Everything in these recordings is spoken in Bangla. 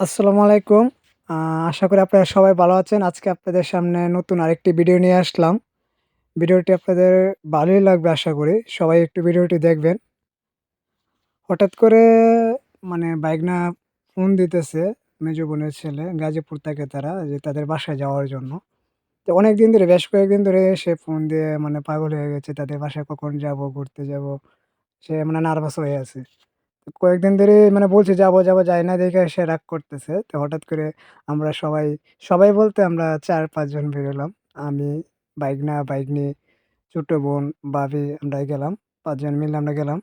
আসসালামু আলাইকুম। আ আশা করি আপনারা সবাই ভালো আছেন। আজকে আপনাদের সামনে নতুন আরেকটি ভিডিও নিয়ে আসলাম। ভিডিওটি আপনাদের ভালোই লাগবে আশা করি। সবাই একটু ভিডিওটি দেখবেন। হঠাৎ করে বাইক নিয়া ফোন দিতেছে মেজো বোনের ছেলে। গাজীপুর থেকে তারা যে তাদের বাসায় যাওয়ার জন্য। তো অনেকদিন ধরে বেশ কয়েকদিন ধরে সে ফোন দিয়ে পাগল হয়ে গেছে। তাদের বাসায় কখন যাবো, ঘুরতে যাবো। সে নার্ভাস হয়ে আছে। কয়েকদিন ধরে বলছি যাবো, যাবো, যাই না দেখে সে রাগ করতেছে। তো হঠাৎ করে আমরা সবাই বলতে আমরা ৪-৫ জন বেরোলাম। আমি, বাইক নিয়ে ছোট বোন, ভাবি আমরা গেলাম। ৫ জন মিলে আমরা গেলাম।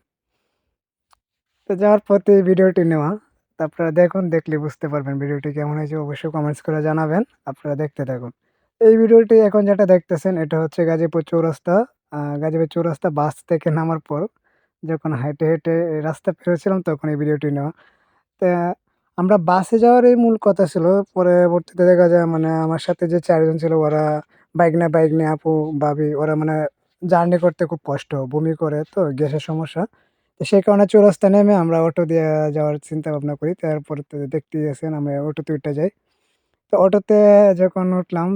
তো যাওয়ার পথে এই ভিডিওটি নেওয়া। তো আপনারা দেখুন, দেখলে বুঝতে পারবেন ভিডিওটি কেমন হয়েছে অবশ্যই কমেন্টস করে জানাবেন। আপনারা দেখতে থাকুন। এই ভিডিওটি এখন যেটা দেখতেছেন এটা হচ্ছে গাজীপুর চৌরাস্তা। গাজীপুর চৌরাস্তা বাস থেকে নামার পর যখন হেঁটে এই রাস্তা পেরোচ্ছিলাম তখন এই ভিডিওটি নেওয়া। তা আমরা বাসে যাওয়ারই মূল কথা ছিল। পরবর্তীতে দেখা যায় আমার সাথে যে ৪ জন ছিল ওরা বাইক নিয়ে আপু, ভাবি ওরা জার্নি করতে খুব কষ্ট, বমি করে তো গ্যাসের সমস্যা। তো সেই কারণে চৌরাস্তায় নেমে আমরা অটো দিয়ে যাওয়ার চিন্তা ভাবনা করি। তারপরে তো দেখতেই আছেন আমরা অটোতে উঠে যাই। তো অটোতে যখন উঠলাম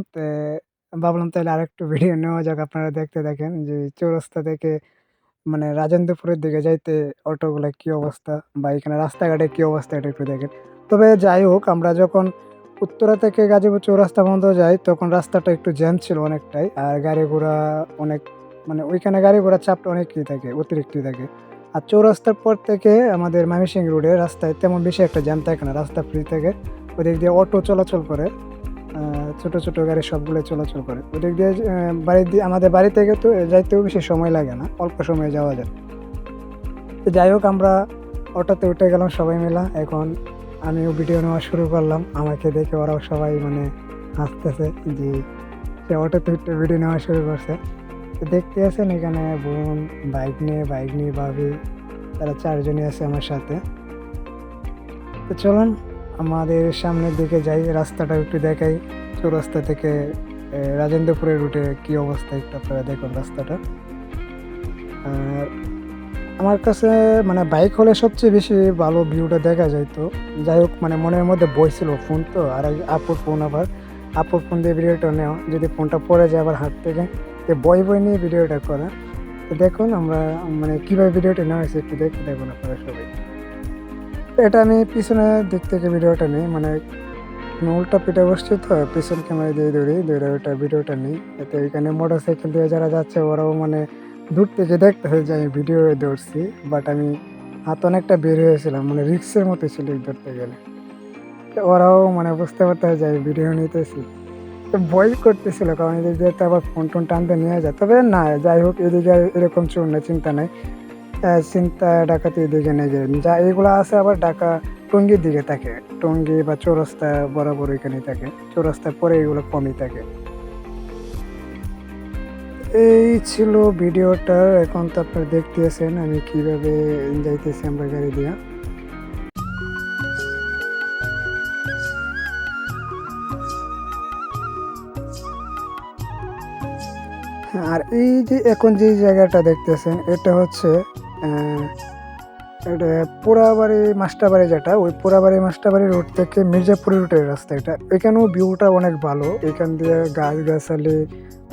ভাবলাম তাইলে আরেকটু ভিডিও নেওয়া যাক। আপনারা দেখতে থাকেন যে চৌরাস্তা থেকে রাজেন্দ্রপুরের দিকে যাইতে অটোগুলার কি অবস্থা বা এখানে রাস্তাঘাটের কি অবস্থা এটা একটু দেখেন। তবে যাই হোক আমরা যখন উত্তরা থেকে গাজীপুর চৌরাস্তা পর্যন্ত যাই তখন রাস্তাটা একটু জ্যাম ছিল অনেকটাই। আর গাড়ি ঘোড়া অনেক ওইখানে গাড়ি ঘোড়ার চাপটা অনেকই থাকে, অতিরিক্তই থাকে। আর চৌরাস্তার পর থেকে আমাদের ময়মনসিংহ রোডে রাস্তায় তেমন বেশি একটা জ্যাম থাকে না। রাস্তা ফ্রি থাকে। ওদিক দিয়ে অটো চলাচল করে। ছোট গাড়ি সবগুলোই চলাচল করে। ওদিক দিয়ে আমাদের বাড়ি থেকে তো যাইতেও বেশি সময় লাগে না। অল্প সময়ে যাওয়া যায়। তো যাই হোক আমরা অটোতে উঠে গেলাম সবাই মিলা। এখন আমিও ভিডিও নেওয়া শুরু করলাম। আমাকে দেখে ওরাও সবাই হাসতেছে যে সে অটোতে উঠে ভিডিও নেওয়া শুরু করছে। তো দেখতে আছেন এখানে বোন বাইক নিয়ে ভাবি তারা ৪ জনই আছে আমার সাথে। তো চলুন আমাদের সামনের দিকে যাই, রাস্তাটা একটু দেখাই। চৌরাস্তা থেকে রাজেন্দ্রপুরের রুটে কি অবস্থা একটু আপনারা দেখুন রাস্তাটা। আর আমার কাছে বাইক হলে সবচেয়ে বেশি ভালো ভিউটা দেখা যাইতো। যাই হোক মনের মধ্যে বইছিল ফোন তো আর আপুর ফোন, আবার আপুর ফোন দিয়ে ভিডিওটা নেওয়া। যদি ফোনটা পড়ে যায় আবার হাত থেকে তো বই নিয়ে ভিডিওটা করা। তো দেখুন আমরা কীভাবে ভিডিওটা নেওয়া হয়েছে একটু দেখতে দেখুন আপনারা সবাই। তো এটা আমি পিছনের দিক থেকে ভিডিওটা নিই উল্টা পিঠে বসছি তো পিছন ক্যামেরা দিয়ে ধরে ওটা ভিডিওটা নিই। এতে ওইখানে মোটরসাইকেল দিয়ে যারা যাচ্ছে ওরাও দূর থেকে দেখতে হয় যে আমি ভিডিও ধরছি। বাট আমি হাত অনেকটা বের হয়েছিলাম, রিস্কের মতো ছিল ধরতে গেলে। তো ওরাও বুঝতে পারতে হয় যে আমি ভিডিও নিতেছি। তো ভয় করতেছিল কারণ এদিক দিয়ে তো আবার ফোন টোন টানতে নিয়ে যায়। তবে না যাই হোক এদিকে আর এরকম চোর না, চিন্তা নাই। চিন্তা ডাকাতি এদিকে নেই, যে যা এগুলো আছে আবার ঢাকা টঙ্গীর দিকে থাকে। টঙ্গী বা চৌরাস্তা বরাবর এখানেই থাকে। চৌরাস্তার পরে এগুলো কমই থাকে। এই ছিল ভিডিওটা। এখন তো আপনারা দেখতেছেন আমি কিভাবে যাইতেছি আমরা গাড়ি দিয়া। হ্যাঁ, আর এই যে এখন যে জায়গাটা দেখতেছেন এটা হচ্ছে আহ, এটা পোড়াবাড়ি মাস্টারবাড়ি, যেটা ওই পোড়াবাড়ি মাস্টারবাড়ি রোড থেকে মির্জাপুর রুটের রাস্তা। এটা এখানেও ভিউটা অনেক ভালো। এখান দিয়ে গাছগাছালি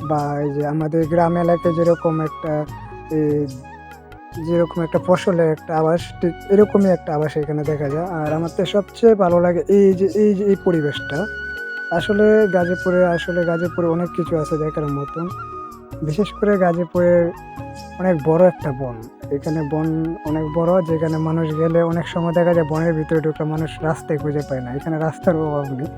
বা এই যে আমাদের গ্রাম এলাকায় যেরকম একটা ফসলের একটা আবাস, ঠিক এরকমই একটা আবাস এখানে দেখা যায়। আর আমার তো সবচেয়ে ভালো লাগে এই পরিবেশটা। আসলে গাজীপুরে অনেক কিছু আছে দেখার মতন। বিশেষ করে গাজীপুরের অনেক বড় একটা বন। এখানে বন অনেক বড়, যেখানে মানুষ গেলে অনেক সময় দেখা যায় বনের ভিতরে ঢুকে মানুষ রাস্তায় খুঁজে পায় না। এখানে রাস্তার অভাব নেই।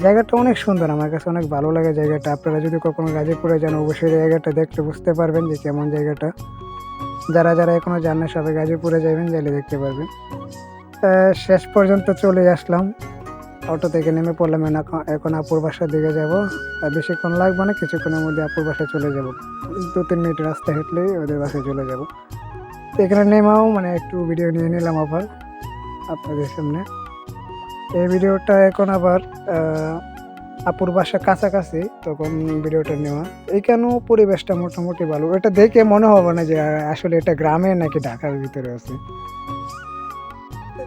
জায়গাটা অনেক সুন্দর, আমার কাছে অনেক ভালো লাগে জায়গাটা। আপনারা যদি কখনো গাজীপুরে যান অবশ্যই জায়গাটা দেখতে বুঝতে পারবেন যে কেমন জায়গাটা। যারা এখনো যান না সবাই গাজীপুরে যাবেন, গেলে দেখতে পারবেন। শেষ পর্যন্ত চলে আসলাম। অটো থেকে নেমে পড়লাম। এখন আপুর বাসার দিকে যাব। বেশিক্ষণ লাগবে না, কিছুক্ষণের মধ্যে আপুর বাসায় চলে যাব। 2-3 মিনিট রাস্তা হেঁটলেই ওদের বাসায় চলে যাব। তো এখানে নেমাও একটু ভিডিও নিয়ে নিলাম আবার আপনাদের সামনে। এই ভিডিওটা এখন আবার আপুর বাসা কাছাকাছি, তখন ভিডিওটা নেওয়া। এইখানেও পরিবেশটা মোটামুটি ভালো। এটা দেখে মনে হবে না যে আসলে এটা গ্রামে নাকি ঢাকার ভিতরে আছে।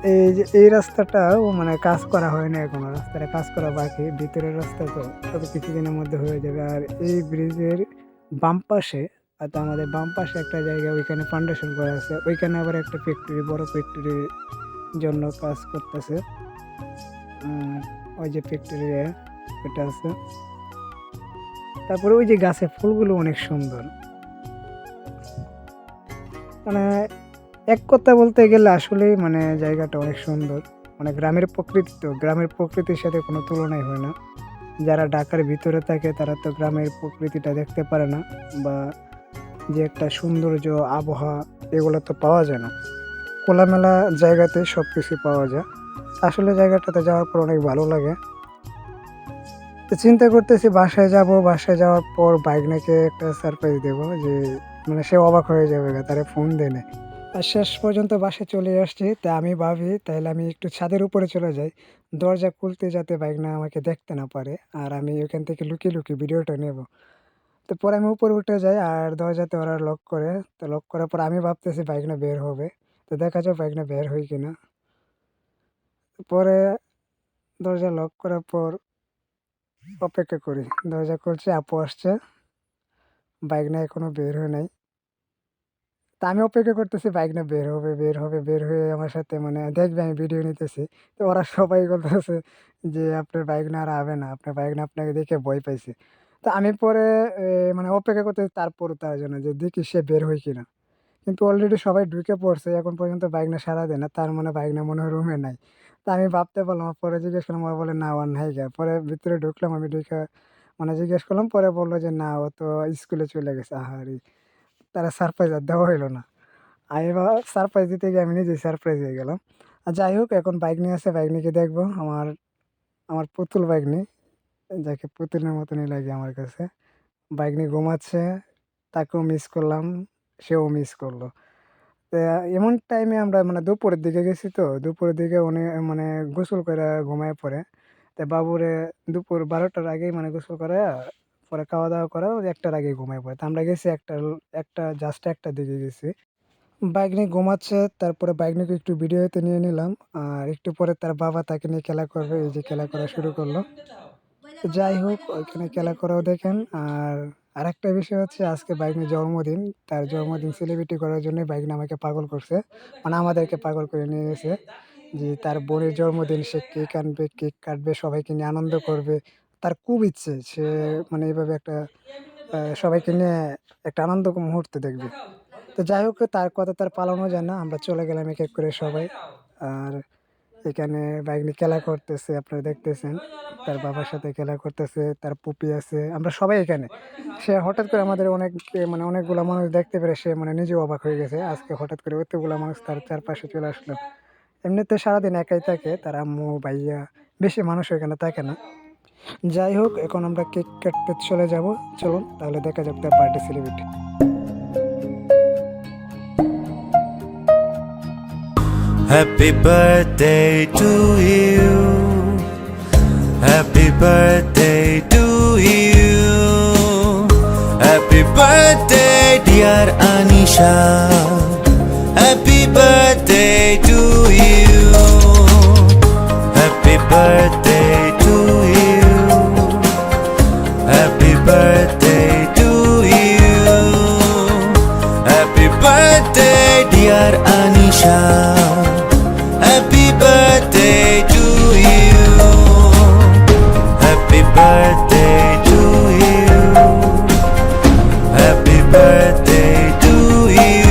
এই যে এই রাস্তাটাও মানে কাজ করা হয়নি এখনো। রাস্তাটা কাজ করা বাকি। ভিতরের রাস্তা তো। তবে কিছুদিনের মধ্যে হয়ে যাবে। আর এই ব্রিজের বাম পাশে আমাদের বাম পাশে একটা জায়গা ওইখানে ফাউন্ডেশন করা আছে। ওইখানে আবার একটা ফ্যাক্টরি, বড় ফ্যাক্টরির জন্য কাজ করতেছে। আর ওই যে ফ্যাক্টরি ওইটা আছে। তারপরে ওই যে গাছের ফুলগুলো অনেক সুন্দর। মানে এক কথা বলতে গেলে আসলেই মানে জায়গাটা অনেক সুন্দর। মানে গ্রামের প্রকৃতি তো, গ্রামের প্রকৃতির সাথে কোনো তুলনাই হয় না। যারা ঢাকার ভিতরে থাকে তারা তো গ্রামের প্রকৃতিটা দেখতে পারে না, বা যে একটা সৌন্দর্য, আবহাওয়া এগুলো তো পাওয়া যায় না। খোলামেলা জায়গাতে সব কিছুই পাওয়া যায়। আসলে জায়গাটাতে যাওয়ার পর অনেক ভালো লাগে। তো চিন্তা করতেছি বাসায় যাব, বাসায় যাওয়ার পর ভাগ্নেকে একটা সারপ্রাইজ দেবো যে মানে সে অবাক হয়ে যাবে তারে ফোন দেয় না। আর শেষ পর্যন্ত বাসায় চলে আসছি। তা আমি ভাবি তাইলে আমি একটু ছাদের উপরে চলে যাই। দরজা খুলতে যাতে ভাগ্না আমাকে দেখতে না পারে। আর আমি ওখান থেকে লুকিয়ে, লুকিয়ে ভিডিওটা নেব। তো পরে আমি উপরে উঠে যাই আর দরজাতে ওরা লক করে। তো লক করার পর আমি ভাবতেছি ভাগ্না বের হবে। তো দেখা যাক ভাগ্না বের হয় কিনা। পরে দরজা লক করার পর অপেক্ষা করি। দরজা খুলছে, আপু আসছে। ভাগ্না এখনো বের হয় নাই। তা আমি অপেক্ষা করতেছি ভাগ্না বের হবে, বের হবে, বের হয়ে আমার সাথে মানে দেখবে আমি ভিডিও নিতেছি। তো ওরা সবাই বলতেছে যে, "আপনার ভাগ্না আর হবে না। আপনার ভাগ্না আপনাকে দেখে ভয় পাইছে।" তো আমি পরে মানে অপেক্ষা করতেছি তারপরও তার জন্য যে দেখি সে বের হয় কিনা। কিন্তু অলরেডি সবাই ঢুকে পড়ছে। এখন পর্যন্ত ভাগ্না সাড়া দেয় না। তার মানে ভাগ্না মনে হয় রুমে নাই। তো আমি ভাবতে পারলাম না। পরে জিজ্ঞেস করলাম, ওরা বলে, "না, ও নাই গা।" পরে ভিতরে ঢুকলাম। আমি ঢুইকা মানে জিজ্ঞেস করলাম। পরে বলল যে, "না, ও তো স্কুলে চলে গেছে।" আহারে! তারা সারপ্রাইজ আর দেওয়া হইল না। আমি সারপ্রাইজ দিতে গিয়ে আমি নিজেই সারপ্রাইজ হয়ে গেলাম। আর যাই হোক, এখন বাইক নিয়ে আছে, বাইক নিয়ে দেখবো। আমার আমার পুতুল বাইক নিয়ে, যাকে পুতুলের মতনই লাগে আমার কাছে। বাইক নিয়ে ঘুমাচ্ছে, তাকেও মিস করলাম, সেও মিস করলো। তো এমন টাইমে আমরা মানে দুপুরের দিকে গেছি, তো দুপুরের দিকে উনি মানে গোসল করে ঘুমায় পড়ে। তো বাবুরে দুপুর 12টার আগেই মানে গোসল করে পরে খাওয়া দাওয়া করে ওই 1টার আগে ঘুমায় পড়ে। তো আমরা গেছি একটা জাস্ট 1টার দিকে গেছি। বাইক নিয়ে ঘুমাচ্ছে, তারপরে বাইক নিয়ে একটু ভিডিওতে নিয়ে নিলাম। আর একটু পরে তার বাবা তাকে নিয়ে খেলা করবে। এই যে খেলা করা শুরু করলো। তো যাই হোক, ওইখানে খেলা করাও দেখেন। আর আরেকটা বিষয় হচ্ছে আজকে বাইক নিয়ে জন্মদিন। তার জন্মদিন সেলিব্রেটি করার জন্যই বাইক নিয়ে আমাকে পাগল করছে। মানে আমাদেরকে পাগল করে নিয়ে গেছে। যে তার বোনের জন্মদিন, সে কেক আনবে, কেক কাটবে, সবাইকে নিয়ে আনন্দ করবে। তার খুব ইচ্ছে সে মানে এভাবে একটা সবাইকে নিয়ে একটা আনন্দ মুহূর্ত দেখবে। তো যাই হোক, তার কথা তার পালানো যায় না। আমরা চলে গেলাম এক, এক করে সবাই। আর এখানে বাইক নিয়ে খেলা করতেছে, আপনারা দেখতেছেন। তার বাবার সাথে খেলা করতেছে, তার পুপি আছে। আমরা সবাই এখানে। সে হঠাৎ করে আমাদের মানে অনেকগুলা মানুষ দেখতে পেরে সে মানে নিজেও অবাক হয়ে গেছে। আজকে হঠাৎ করে এতগুলা মানুষ তার চারপাশে চলে আসলো। এমনিতে সারাদিন একাই থাকে। তার আম্মু, ভাইয়া, বেশি মানুষ এখানে থাকে না। যাই হোক, এখন আমরা কেক কাটতে চলে যাব। চলুন তাহলে দেখা যাক তার birthday celebrate. Happy birthday to you. Happy birthday to you. Happy birthday, dear Anisha. Happy birthday to you. Happy birthday to you. Happy birthday to you. Happy birthday, dear Anisha. Happy birthday to you. Happy birthday to you. Happy birthday to you.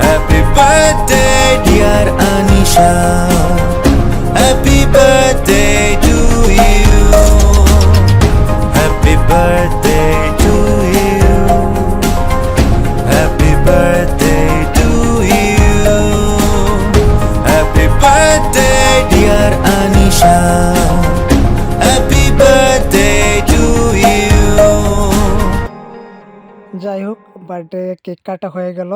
Happy birthday, dear Anisha. Happy birthday to you. Happy birthday to you. Happy birthday to you. Happy birthday, dear Anisha. Happy birthday to you. যাই হোক, বার্থডে কেক কাটা হয়ে গেল।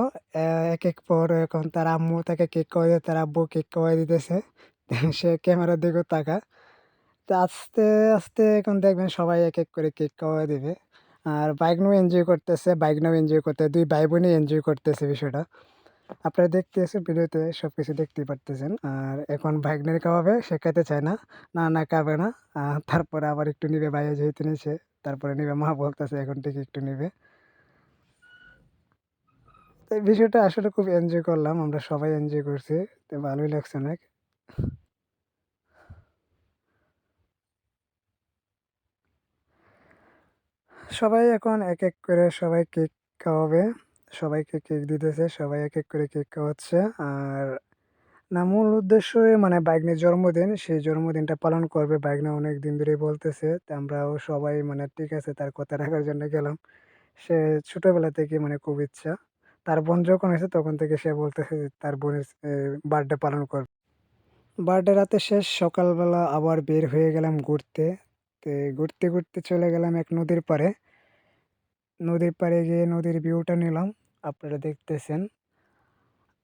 এক এক পর এখন তার আম্মু তাকে কেক খাওয়াই দিয়ে, তার আব্বু কেক খাওয়াই দিতেছে। সে ক্যামেরার দিকেও তাকা। তো আস্তে আস্তে এখন দেখবেন সবাই এক এক করে কেক খাওয়াই দিবে। আর বাইক নিয়েও এনজয় করতেছে, বাইক নিয়েও এনজয় করতে, দুই ভাই বোনই এনজয় করতেছে বিষয়টা। আপনারা দেখতেছেন ভিডিওতে সবকিছু দেখতেই পারতেছেন। আর এখন ভাগ্নের খাওয়াবে, সে খেতে চায় না। না, না খাবে না। তারপরে আবার একটু নিবে, ভাইয়া যেহেতু নিছে, তারপরে নিবে। মা বলতেছে এখন থেকে একটু নিবে। তো এই বিষয়টা আসলে খুব এনজয় করলাম। আমরা সবাই এনজয় করছি। তো ভালোই লাগছে অনেক। সবাই এখন এক করে সবাই কেক খাওয়াবে। সবাইকে কেক দিতেছে। সবাই এক করে কেক খাওয়াচ্ছে। আর না, মূল উদ্দেশ্যই মানে ভাগ্নের জন্মদিন। সেই জন্মদিনটা পালন করবে। ভাগ্নে অনেকদিন ধরেই বলতেছে। তো আমরাও সবাই মানে ঠিক আছে তার কথা রাখার জন্য গেলাম। সে ছোটবেলা থেকে মানে খুব ইচ্ছা। তার বোন যখন হয়েছে তখন থেকে সে বলতেছে যে তার বোনের বার্থডে পালন করবে। বার্থডে রাতে শেষ, সকালবেলা আবার বের হয়ে গেলাম ঘুরতে। তো ঘুরতে চলে গেলাম এক নদীর পাড়ে। নদীর পাড়ে গিয়ে নদীর ভিউটা নিলাম। আপনারা দেখতেছেন।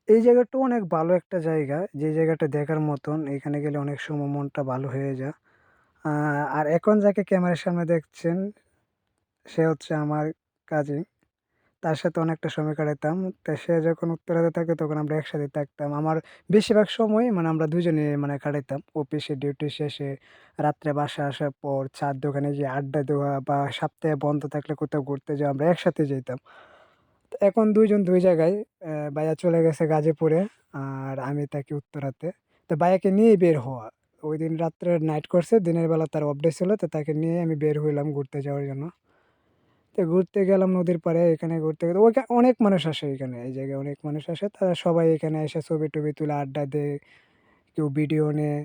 এই জায়গাটা অনেক ভালো একটা জায়গা। যে জায়গাটা দেখার মতন। এখানে গেলে অনেক সময় মনটা ভালো হয়ে যায়। আ আর এখন যাকে ক্যামেরার সামনে দেখছেন, সে হচ্ছে আমার কাজিন। তার সাথে অনেকটা সময় কাটাতাম। তো সে যখন উত্তরাতে থাকতো তখন আমরা একসাথে থাকতাম। আমার বেশিরভাগ সময় মানে আমরা দুজনে মানে কাটাইতাম। অফিসে ডিউটি শেষে রাত্রে বাসায় আসার পর চা'র দোকানে গিয়ে আড্ডা দেওয়া বা সপ্তাহে বন্ধ থাকলে কোথাও ঘুরতে যাওয়া, আমরা একসাথে যাইতাম। তো এখন ২ জন ২ জায়গায়। ভাইয়া চলে গেছে গাজীপুরে, আর আমি থাকি উত্তরাতে। তো ভাইয়াকে নিয়েই বের হওয়া। ঐদিন রাত্রে নাইট করছে, দিনের বেলা তার অফ ডে ছিল। তো তাকে নিয়ে আমি বের হইলাম ঘুরতে যাওয়ার জন্য। তো ঘুরতে গেলাম নদীর পাড়ে। এখানে ঘুরতে অনেক মানুষ আসে এখানে। এই জায়গায় অনেক মানুষ আসে। তারা সবাই এখানে এসে ছবি-টবি তুলে আড্ডা দেয়, কেউ ভিডিও নেয়।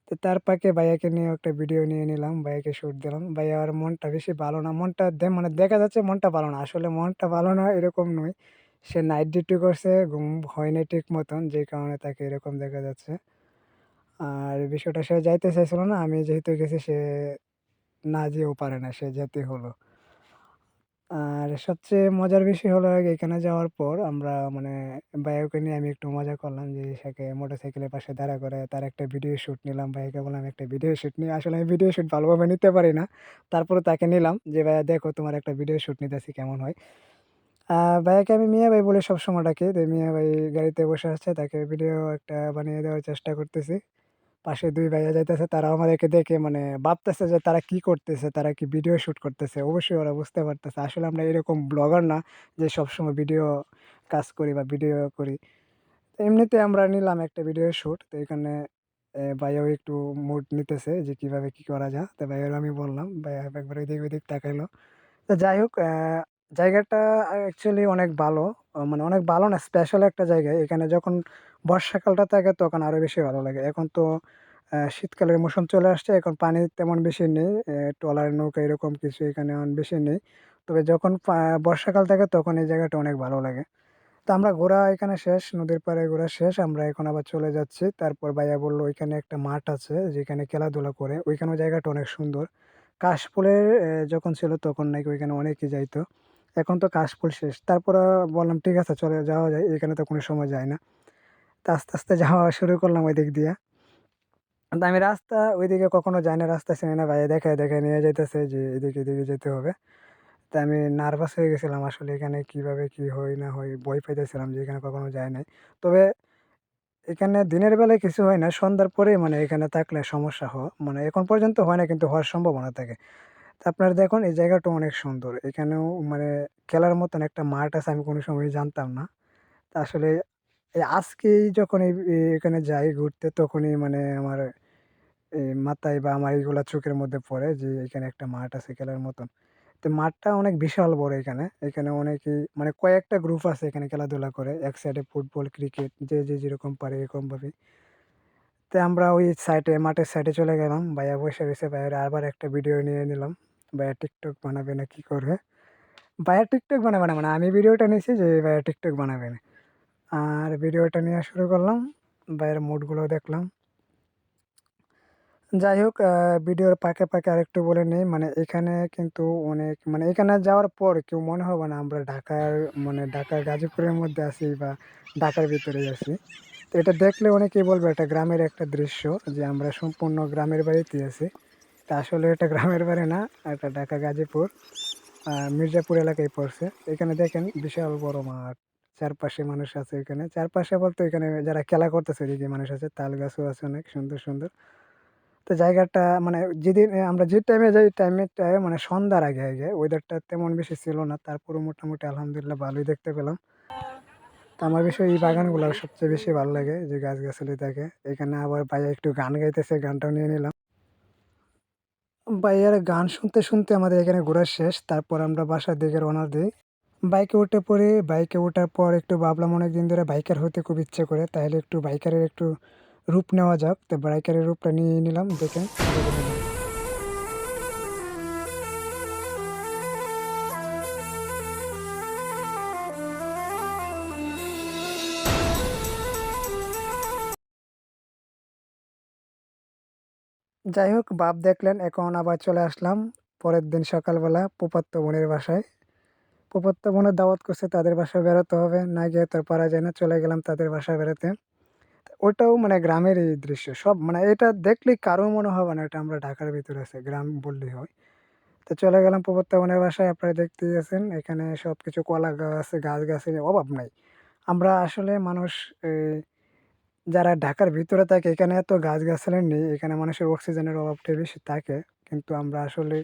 তো তার ফাঁকে ভাইয়াকে নিয়েও একটা ভিডিও নিয়ে নিলাম। ভাইয়াকে শুট দিলাম। ভাইয়ার মনটা বেশি ভালো না। মনটা মানে দেখা যাচ্ছে মনটা ভালো না। আসলে মনটা ভালো না এরকম নয়। সে নাইট ডিউটি করছে, ঘুম হয় নাই ঠিক মতন। যে কারণে তাকে এরকম দেখা যাচ্ছে। আর বিষয়টা সে যাইতে চাইছিল না। আমি যেহেতু গেছি সে না যেয়েও পারে না। সে যেতে হলো। আর সবচেয়ে মজার বিষয় হলো এখানে যাওয়ার পর আমরা মানে ভাইয়াকে নিয়ে আমি একটু মজা করলাম যে সাথে মোটরসাইকেলের পাশে দাঁড়া করে তার একটা ভিডিও শুট নিলাম। ভাইয়াকে বললাম একটা ভিডিও শুট নিই। আসলে আমি ভিডিও শুট ভালোভাবে নিতে পারি না। তারপরেও তাকে নিলাম যে, "ভাইয়া দেখো তোমার একটা ভিডিও শুট নিতেছি কেমন হয়?" আ ভাইয়াকে আমি মিয়া ভাই বলে সবসময় ডাকি। তো মিয়া ভাই গাড়িতে বসে আছে। তাকে ভিডিও একটা বানিয়ে দেওয়ার চেষ্টা করতেছি। পাশে ২ ভাইয়া যাইতেছে। তারাও আমাদেরকে দেখে মানে ভাবতেছে যে তারা কি করতেছে? তারা কি ভিডিও শুট করতেছে? অবশ্যই ওরা বুঝতে পারতেছে। আসলে আমরা এরকম ব্লগার না যে সবসময় ভিডিও কাজ করি বা ভিডিও করি। তো এমনিতে আমরা নিলাম একটা ভিডিও শুট। তো এখানে ভাইয়াও একটু মুড নিতেছে যে কিভাবে কি করা যায়। তো ভাইয়ারও আমি বললাম। ভাইয়া একবার এদিক ওদিক তাকাইলো। তো যাই হোক, জায়গাটা অ্যাকচুয়ালি অনেক ভালো। মানে অনেক ভালো না, স্পেশাল একটা জায়গা। এখানে যখন বর্ষাকালটা থাকে তখন আরো বেশি ভালো লাগে। এখন তো শীতকালের মৌসুম চলে আসছে। এখন পানি তেমন বেশি নেই। ট্রলার নৌকা এরকম কিছু এখানে এখন বেশি নেই। তবে যখন বর্ষাকাল থাকে তখন এই জায়গাটা অনেক ভালো লাগে। তো আমরা ঘোরা এখানে শেষ, নদীর পাড়ে ঘোরা শেষ। আমরা এখন আবার চলে যাচ্ছি। তারপর ভাইয়া বলল ওইখানে একটা মাঠ আছে যেখানে খেলাধুলা করে। ওইখানেও জায়গাটা অনেক সুন্দর। কাশফুলের যখন ছিল তখন নাকি ওইখানে অনেকে যাইতো। এখন তো কাশফুল শেষ। তারপরে বললাম ঠিক আছে চলে যাওয়া যায়। এখানে তো কোনো সময় যাই না। তো আস্তে যাওয়া শুরু করলাম ওইদিক দিয়া। কিন্তু আমি রাস্তা ওইদিকে কখনো যাই না। রাস্তা চিনি না। ভাইয়া দেখায় নিয়ে যাইতেছে যে এদিকে যেতে হবে। তো আমি নার্ভাস হয়ে গেছিলাম আসলে এখানে কিভাবে কি হয় না হয়, ভয় পাইতেছিলাম যে এখানে কখনো যাই নাই। তবে এখানে দিনের বেলায় কিছু হয় না। সন্ধ্যার পরেই মানে এখানে থাকলে সমস্যা মানে এখন পর্যন্ত হয় না কিন্তু হওয়ার সম্ভাবনা থাকে। তো আপনারা দেখুন এই জায়গাটা অনেক সুন্দর। এখানেও মানে খেলার মতন একটা মাঠ আছে আমি কোনো সময় জানতাম না। তো আসলে আজকেই যখন এখানে যাই ঘুরতে তখনই মানে আমার মাথায় বা আমার এগুলা চোখের মধ্যে পড়ে যে এখানে একটা মাঠ আছে খেলার মতন। তো মাঠটা অনেক বিশাল বড় এখানে। এখানে অনেকেই মানে কয়েকটা গ্রুপ আছে এখানে খেলাধুলা করে। এক সাইডে ফুটবল, ক্রিকেট যে যেরকম পারে এরকমভাবে। তো আমরা ওই সাইডে মাঠের সাইডে চলে গেলাম। ভাইয়া বসে রয়েছে। ভাইয়ার আবার একটা ভিডিও নিয়ে নিলাম। ভাইয়া টিকটক বানাবে না কি করবে? ভাইয়া টিকটক বানাবে না মানে আমি ভিডিওটা নিছি যে ভাইয়া টিকটক বানাবে না। আর ভিডিওটা নেয়া শুরু করলাম। ভাইয়ের মুডগুলো দেখলাম। যাই হোক, ভিডিওর ফাঁকে আরেকটু বলে নেই, মানে এখানে কিন্তু অনেক মানে এখানে যাওয়ার পর কেউ মনে হবে না আমরা ঢাকার গাজীপুরের মধ্যে আছি বা ঢাকার ভিতরেই আছি। তো এটা দেখলে অনেকেই বলবে এটা গ্রামের একটা দৃশ্য যে আমরা সম্পূর্ণ গ্রামের বাড়িতেই আছি। তা আসলে এটা গ্রামের বাড়ি না, এটা ঢাকা গাজীপুর মির্জাপুর এলাকায় পড়ছে। এখানে দেখেন বিশাল বড় মাঠ, চারপাশে মানুষ আছে এখানে। চারপাশে বলতে এখানে যারা খেলা করতেছে ওইদিকে মানুষ আছে। তাল গাছও আছে অনেক সুন্দর, সুন্দর। তো জায়গাটা মানে যেদিন আমরা যে টাইমে যাই টাইমেরটায় মানে সন্ধ্যার আগে ওয়েদারটা তেমন বেশি ছিল না। তারপরেও মোটামুটি আলহামদুলিল্লাহ ভালোই দেখতে পেলাম। তো আমার বিষয় এই বাগানগুলো সবচেয়ে বেশি ভালো লাগে যে গাছগাছালি থাকে। এখানে আবার ভাইয়া একটু গান গাইতেছে, গানটাও নিয়ে নিলাম। ভাইয়ার গান শুনতে, শুনতে আমাদের এখানে ঘোরা শেষ। তারপর আমরা বাসার দিকে রওনা দেই। বাইকে উঠে পড়ি। বাইকে ওঠার পর একটু ভাবলাম অনেকদিন ধরে বাইকার হতে খুব ইচ্ছে করে। তাইলে একটু বাইকারের একটু রূপ নেওয়া যাক। তো বাইকারের রূপটা নিয়ে নিলাম দেখেন দেখে নিলাম। যাই হোক ভাব দেখলেন এখন আবার চলে আসলাম পরের দিন সকালবেলা ফুফাতো বোনের বাসায়। ফুফাতো বোনের দাওয়াত করছে তাদের বাসায় বেরোতে হবে। না গিয়ে তো আর পারা যায় না। চলে গেলাম তাদের বাসায় বেড়াতে। ওটাও মানে গ্রামের এই দৃশ্য। সব মানে এটা দেখলেই কারো মনে হবে না এটা আমরা ঢাকার ভিতরে আছি, গ্রাম বললেই হয়। তো চলে গেলাম ফুফাতো বোনের বাসায়। আপনারা দেখতেই আছেন এখানে সবকিছু কলা গাছ, গাছ-গাছালির অভাব নাই। আমরা আসলে মানুষ যারা ঢাকার ভিতরে থাকে এখানে এত গাছ-গাছালি নেই। এখানে মানুষের অক্সিজেনের অভাবটাই বেশি থাকে। কিন্তু আমরা আসলে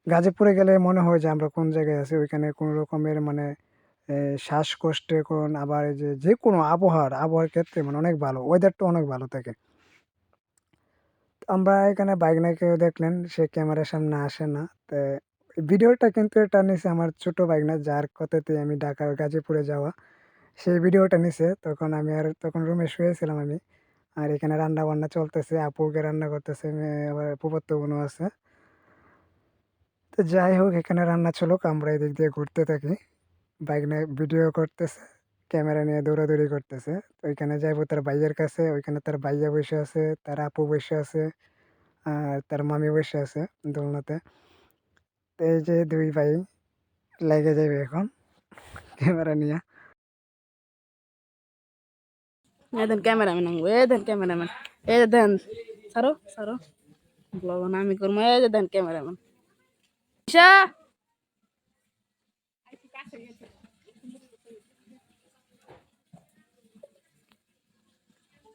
গাজীপুরে গেলে মনে হয় যে আমরা কোন জায়গায় আছি। ওইখানে কোনো রকমের মানে শ্বাসকষ্টে কোন আবার এই যে যেকোনো আবহাওয়ার ক্ষেত্রে মানে অনেক ভালো। ওয়েদারটা অনেক ভালো থাকে। আমরা এখানে বাইকনাকেও দেখলেন সে ক্যামেরার সামনে আসে না। তো ভিডিওটা কিন্তু এটা নিছে আমার ছোট ভাইগনা যার কথাতে আমি ঢাকা গাজীপুরে যাওয়া। সেই ভিডিওটা নিছে। তখন আমি আর তখন রুমে শুয়েছিলাম আমি। আর এখানে রান্না-বান্না চলতেছে। আপুকে রান্না করতেছে, আবার ফুফাতো বোনও আছে। তো যাই হোক এখানে রান্না চলুক, আমরা এদিক দিয়ে ঘুরতে থাকি। বাইক নিয়ে ভিডিও করতেছে, ক্যামেরা নিয়ে দৌড়াদৌড়ি করতেছে। তো ওইখানে যাইবো তার ভাইয়ের কাছে, ওইখানে তার ভাইয়া বইসে আছে, তার আপু বইসে আছে, আর তার মামি বইসে আছে দোলনাতে। তো এই যে ২ ভাই লাইগা যাইবে এখন ক্যামেরা নিয়া। এই দেন ক্যামেরাম্যান আঙ্গো, এই দেন ক্যামেরাম্যান, এই যে দেন, সারো সারো, ব্লগ না আমি করবো, এই যে দেন ক্যামেরাম্যান ঈশা,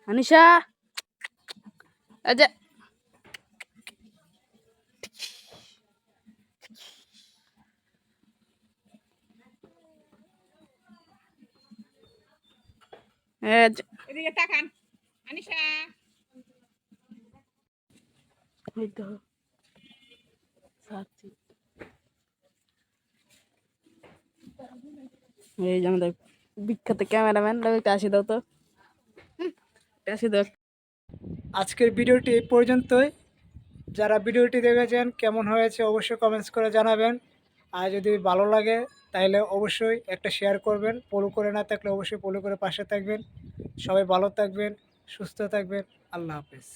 আনিশা, এই যে এই যে এদিকে তাকান আনিশা এই তো সাথী, এই যে আমাদের বিখ্যাত ক্যামেরাম্যান, একটা আসি দাও তো, একটা আসি দাও। আজকের ভিডিওটি এই পর্যন্তই। যারা ভিডিওটি দেখেছেন কেমন হয়েছে অবশ্যই কমেন্টস করে জানাবেন। আর যদি ভালো লাগে তাহলে অবশ্যই একটা শেয়ার করবেন। ফলো করে না থাকলে অবশ্যই ফলো করে পাশে থাকবেন। সবাই ভালো থাকবেন, সুস্থ থাকবেন। আল্লাহ হাফেজ।